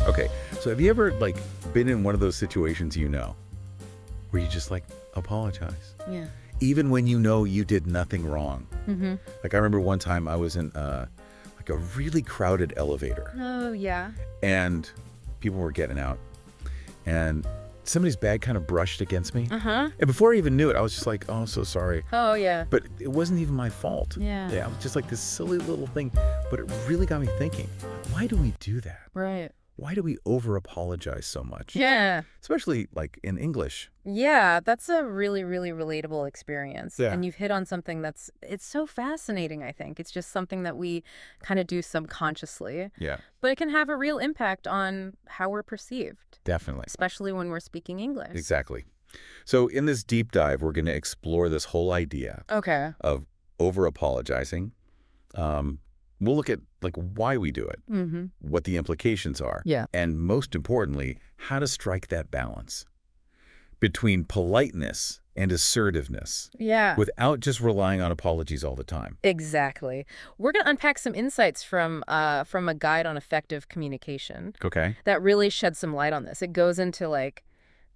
Okay, so have you ever, like, been in one of those situations, where you just, like, apologize? Yeah. Even when you know you did nothing wrong. Mm-hmm. Like, I remember one time I was in, like, a really crowded elevator, Oh, yeah. and people were getting out, and somebody's bag kind of brushed against me. Uh-huh. And before I even knew it, I was just like, oh, I'm so sorry. Oh, yeah. But it wasn't even my fault. Yeah. Yeah, it was just like this silly little thing. But it really got me thinking, why do we do that? Right. Why do we over-apologize so much? Yeah. Especially, like, in English. Yeah, that's a really, really relatable experience. Yeah. And you've hit on something it's so fascinating, I think. It's just something that we kind of do subconsciously, Yeah, but it can have a real impact on how we're perceived, definitely. especially when we're speaking English. Exactly. So in this deep dive, we're going to explore this whole idea Okay. of over-apologizing. We'll look at, like, why we do it, Mm-hmm. what the implications are, Yeah. and most importantly, how to strike that balance between politeness and assertiveness Yeah. without just relying on apologies all the time. Exactly. We're going to unpack some insights from a guide on effective communication Okay? that really sheds some light on this. It goes into, like,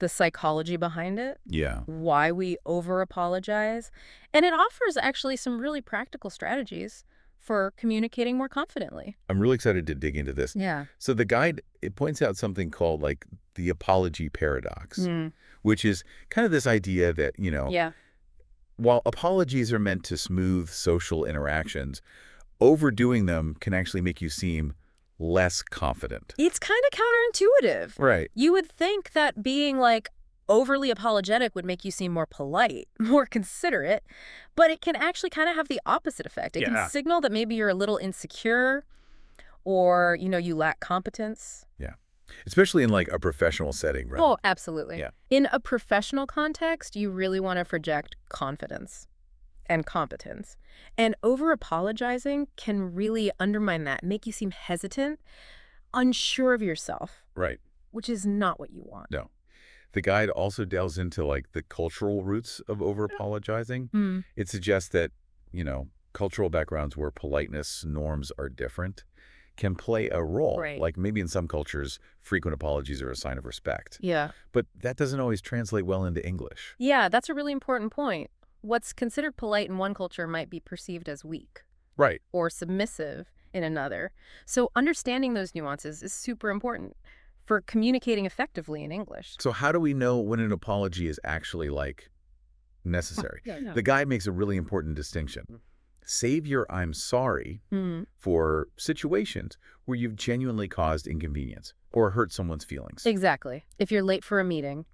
the psychology behind it, Yeah. why we over-apologize, and it offers actually some really practical strategies for communicating more confidently. I'm really excited to dig into this. Yeah. So the guide, it points out something called, like, the apology paradox, which is kind of this idea that, Yeah. while apologies are meant to smooth social interactions, overdoing them can actually make you seem less confident. It's kind of counterintuitive. Right. You would think that being, like, overly apologetic would make you seem more polite, more considerate, but it can actually kind of have the opposite effect. It Yeah. can signal that maybe you're a little insecure or, you lack competence. Yeah. Especially in, like, a professional setting, right? Oh, absolutely. Yeah. In a professional context, you really want to project confidence and competence. And over-apologizing can really undermine that, make you seem hesitant, unsure of yourself, Right. which is not what you want. No. The guide also delves into, like, the cultural roots of over-apologizing. Mm. It suggests that, cultural backgrounds where politeness norms are different can play a role. Right. Like, maybe in some cultures, frequent apologies are a sign of respect. Yeah. But that doesn't always translate well into English. Yeah, that's a really important point. What's considered polite in one culture might be perceived as weak Right. or submissive in another. So understanding those nuances is super important for communicating effectively in English. So how do we know when an apology is actually, like, necessary? Yeah. The guide makes a really important distinction. Save your I'm sorry Mm. for situations where you've genuinely caused inconvenience or hurt someone's feelings. Exactly. If you're late for a meeting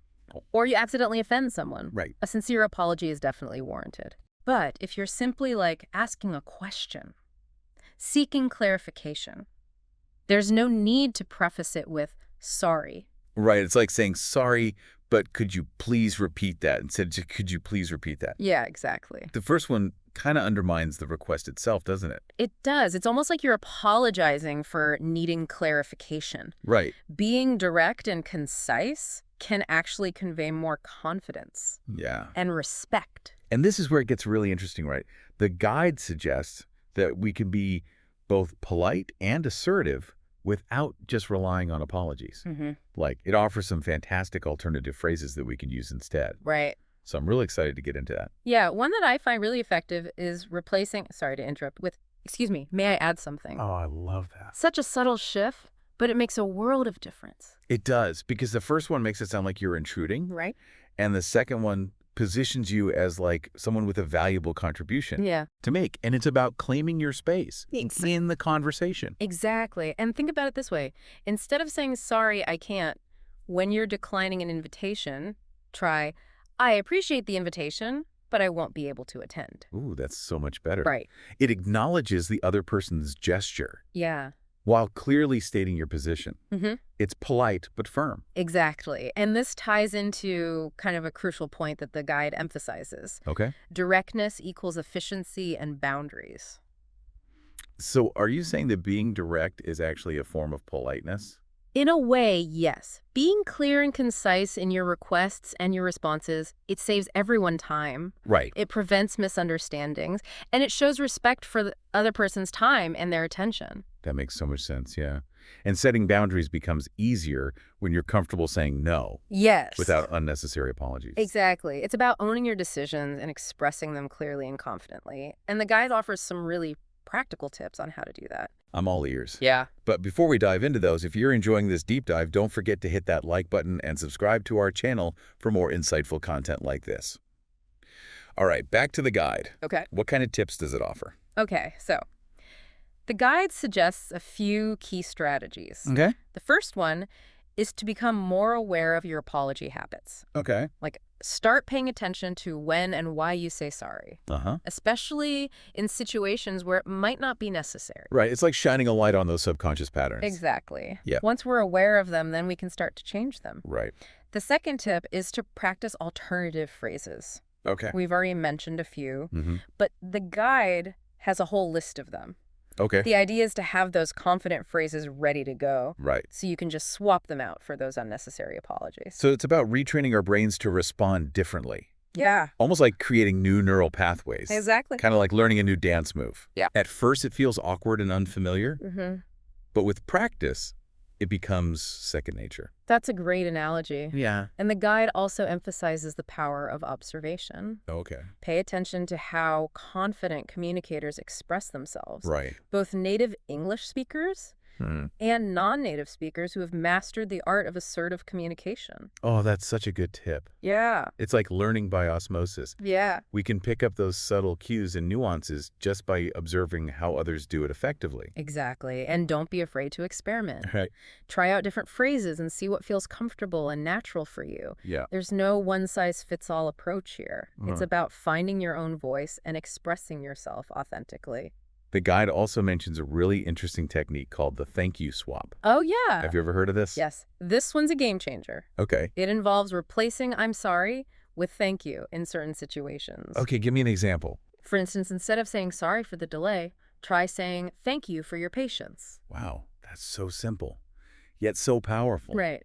or you accidentally offend someone, Right. a sincere apology is definitely warranted. But if you're simply, like, asking a question, seeking clarification, there's no need to preface it with sorry. Right. It's like saying, sorry, but could you please repeat that? Instead, just, could you please repeat that? Yeah, exactly. The first one kind of undermines the request itself, doesn't it? It does. It's almost like you're apologizing for needing clarification. Right. Being direct and concise can actually convey more confidence Yeah. and respect. And this is where it gets really interesting, right? The guide suggests that we can be both polite and assertive without just relying on apologies. Mm-hmm. Like, it offers some fantastic alternative phrases that we can use instead. Right. So I'm really excited to get into that. Yeah, one that I find really effective is replacing, sorry to interrupt, with, excuse me, may I add something? Oh, I love that. Such a subtle shift, but it makes a world of difference. It does, because the first one makes it sound like you're intruding, Right? and the second one positions you as, like, someone with a valuable contribution Yeah. to make. And it's about claiming your space in the conversation. Exactly. And think about it this way. Instead of saying, sorry, I can't, when you're declining an invitation, try, I appreciate the invitation, but I won't be able to attend. Ooh, that's so much better. Right. It acknowledges the other person's gesture Yeah. while clearly stating your position. Mm-hmm. It's polite but firm. Exactly. And this ties into kind of a crucial point that the guide emphasizes. Okay. Directness equals efficiency and boundaries. So are you saying that being direct is actually a form of politeness? In a way, yes. Being clear and concise in your requests and your responses, it saves everyone time. Right. It prevents misunderstandings, and it shows respect for the other person's time and their attention. That makes so much sense, yeah. And setting boundaries becomes easier when you're comfortable saying no Yes. without unnecessary apologies. Exactly. It's about owning your decisions and expressing them clearly and confidently. And the guide offers some really practical tips on how to do that. I'm all ears. Yeah. But before we dive into those, if you're enjoying this deep dive, don't forget to hit that like button and subscribe to our channel for more insightful content like this. All right, back to the guide. Okay. What kind of tips does it offer? Okay, so the guide suggests a few key strategies. Okay. The first one is to become more aware of your apology habits. Okay. Like, start paying attention to when and why you say sorry, Uh-huh. especially in situations where it might not be necessary. Right. It's like shining a light on those subconscious patterns. Exactly. Yeah. Once we're aware of them, then we can start to change them. Right. The second tip is to practice alternative phrases. Okay. We've already mentioned a few, Mm-hmm. but the guide has a whole list of them. Okay. The idea is to have those confident phrases ready to go, Right. so you can just swap them out for those unnecessary apologies. So it's about retraining our brains to respond differently. Yeah. Almost like creating new neural pathways. Exactly. Kind of like learning a new dance move. Yeah. At first, it feels awkward and unfamiliar, Mm-hmm. but with practice, it becomes second nature. That's a great analogy. Yeah. And the guide also emphasizes the power of observation. Okay. Pay attention to how confident communicators express themselves. Right. Both native English speakers and non-native speakers who have mastered the art of assertive communication. Oh, that's such a good tip. Yeah. It's like learning by osmosis. Yeah. We can pick up those subtle cues and nuances just by observing how others do it effectively. Exactly. And don't be afraid to experiment. Right. Try out different phrases and see what feels comfortable and natural for you. Yeah. There's no one-size-fits-all approach here. It's Uh-huh. about finding your own voice and expressing yourself authentically. The guide also mentions a really interesting technique called the thank you swap. Oh, yeah. Have you ever heard of this? Yes. This one's a game changer. Okay. It involves replacing I'm sorry with thank you in certain situations. Okay, give me an example. For instance, instead of saying sorry for the delay, try saying thank you for your patience. Wow, that's so simple, yet so powerful. Right.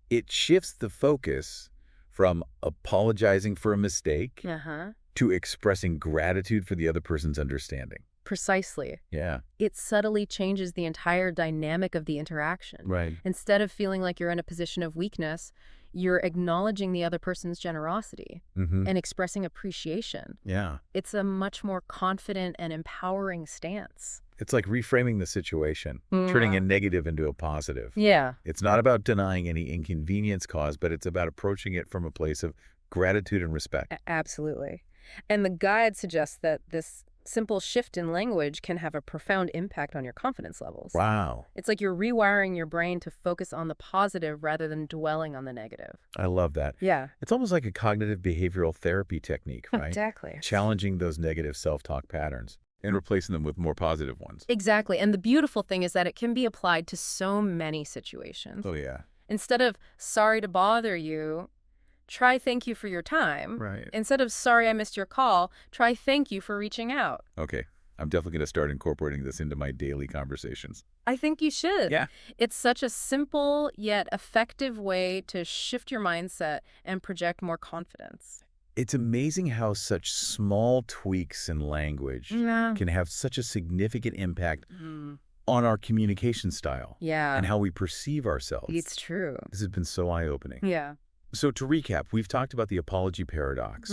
It shifts the focus from apologizing for a mistake Uh-huh. to expressing gratitude for the other person's understanding. Precisely. Yeah. It subtly changes the entire dynamic of the interaction. Right. Instead of feeling like you're in a position of weakness, you're acknowledging the other person's generosity Mm-hmm. and expressing appreciation. Yeah. It's a much more confident and empowering stance. It's like reframing the situation, turning a negative into a positive. Yeah. It's not about denying any inconvenience caused, but it's about approaching it from a place of gratitude and respect. Absolutely. And the guide suggests that this simple shift in language can have a profound impact on your confidence levels. Wow. It's like you're rewiring your brain to focus on the positive rather than dwelling on the negative. I love that. Yeah. It's almost like a cognitive behavioral therapy technique, right? Exactly. Challenging those negative self-talk patterns and replacing them with more positive ones. Exactly. And the beautiful thing is that it can be applied to so many situations. Oh, yeah. Instead of sorry to bother you, try thank you for your time. Right. Instead of sorry I missed your call, try thank you for reaching out. Okay. I'm definitely going to start incorporating this into my daily conversations. I think you should. Yeah. It's such a simple yet effective way to shift your mindset and project more confidence. It's amazing how such small tweaks in language Yeah. can have such a significant impact on our communication style Yeah. and how we perceive ourselves. It's true. This has been so eye-opening. Yeah. So to recap, we've talked about the apology paradox,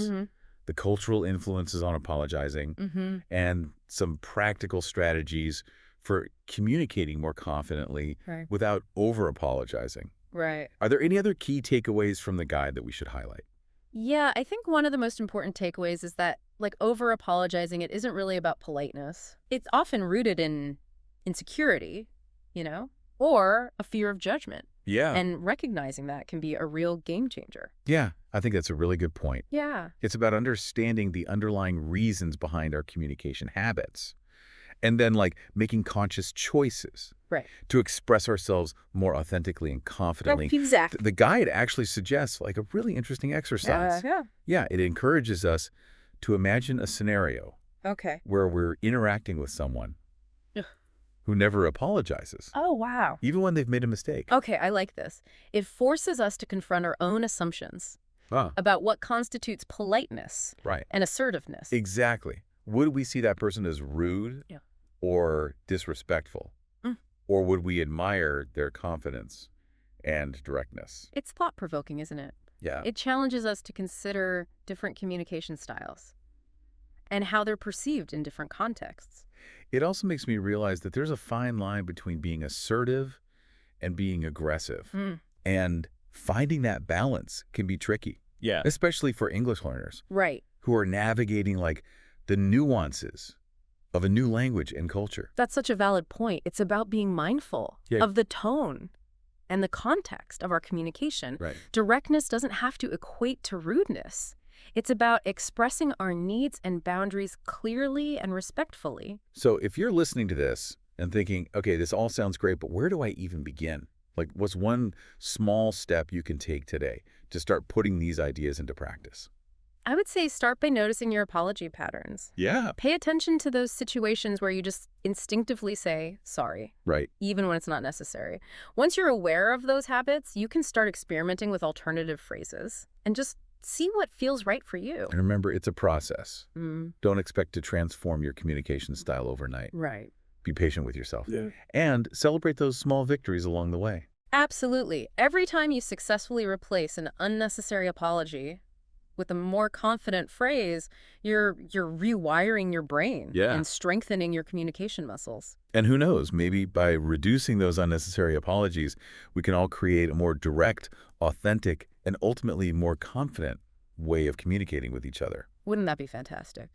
the cultural influences on apologizing, and some practical strategies for communicating more confidently Right. without over-apologizing. Right. Are there any other key takeaways from the guide that we should highlight? Yeah, I think one of the most important takeaways is that, like, over-apologizing, it isn't really about politeness. It's often rooted in insecurity, or a fear of judgment. Yeah. And recognizing that can be a real game changer. Yeah, I think that's a really good point. Yeah. It's about understanding the underlying reasons behind our communication habits and then making conscious choices Right. to express ourselves more authentically and confidently. Exactly. The guide actually suggests a really interesting exercise. Yeah. Yeah, it encourages us to imagine a scenario Okay. where we're interacting with someone Ugh. who never apologizes, Oh, wow. even when they've made a mistake. Okay, I like this. It forces us to confront our own assumptions Ah, about what constitutes politeness right. and assertiveness. Exactly. Would we see that person as rude Yeah. or disrespectful? Mm. Or would we admire their confidence and directness? It's thought-provoking, isn't it? Yeah. It challenges us to consider different communication styles and how they're perceived in different contexts. It also makes me realize that there's a fine line between being assertive and being aggressive. Mm. And finding that balance can be tricky. Yeah. Especially for English learners Right. who are navigating like the nuances of a new language and culture. That's such a valid point. It's about being mindful Yeah. of the tone and the context of our communication. Right. Directness doesn't have to equate to rudeness. It's about expressing our needs and boundaries clearly and respectfully. So if you're listening to this and thinking, okay, this all sounds great, but where do I even begin? Like, what's one small step you can take today to start putting these ideas into practice? I would say start by noticing your apology patterns. Yeah. Pay attention to those situations where you just instinctively say sorry, Right. even when it's not necessary. Once you're aware of those habits, you can start experimenting with alternative phrases and just see what feels right for you. And remember, it's a process. Mm, Don't expect to transform your communication style overnight. right. Be patient with yourself. Yeah. And celebrate those small victories along the way. Absolutely. Every time you successfully replace an unnecessary apology with a more confident phrase, you're rewiring your brain Yeah. and strengthening your communication muscles. And who knows, maybe by reducing those unnecessary apologies, we can all create a more direct, authentic, and ultimately more confident way of communicating with each other. Wouldn't that be fantastic?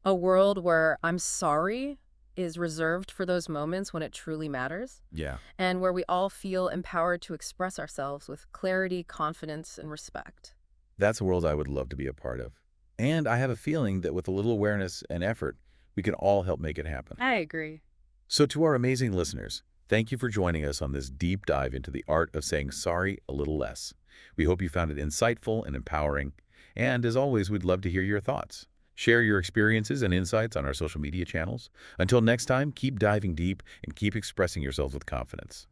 A world where I'm sorry is reserved for those moments when it truly matters, Yeah. and where we all feel empowered to express ourselves with clarity, confidence, and respect. That's a world I would love to be a part of. And I have a feeling that with a little awareness and effort, we can all help make it happen. I agree. So to our amazing listeners, thank you for joining us on this deep dive into the art of saying sorry a little less. We hope you found it insightful and empowering. And as always, we'd love to hear your thoughts. Share your experiences and insights on our social media channels. Until next time, keep diving deep and keep expressing yourselves with confidence.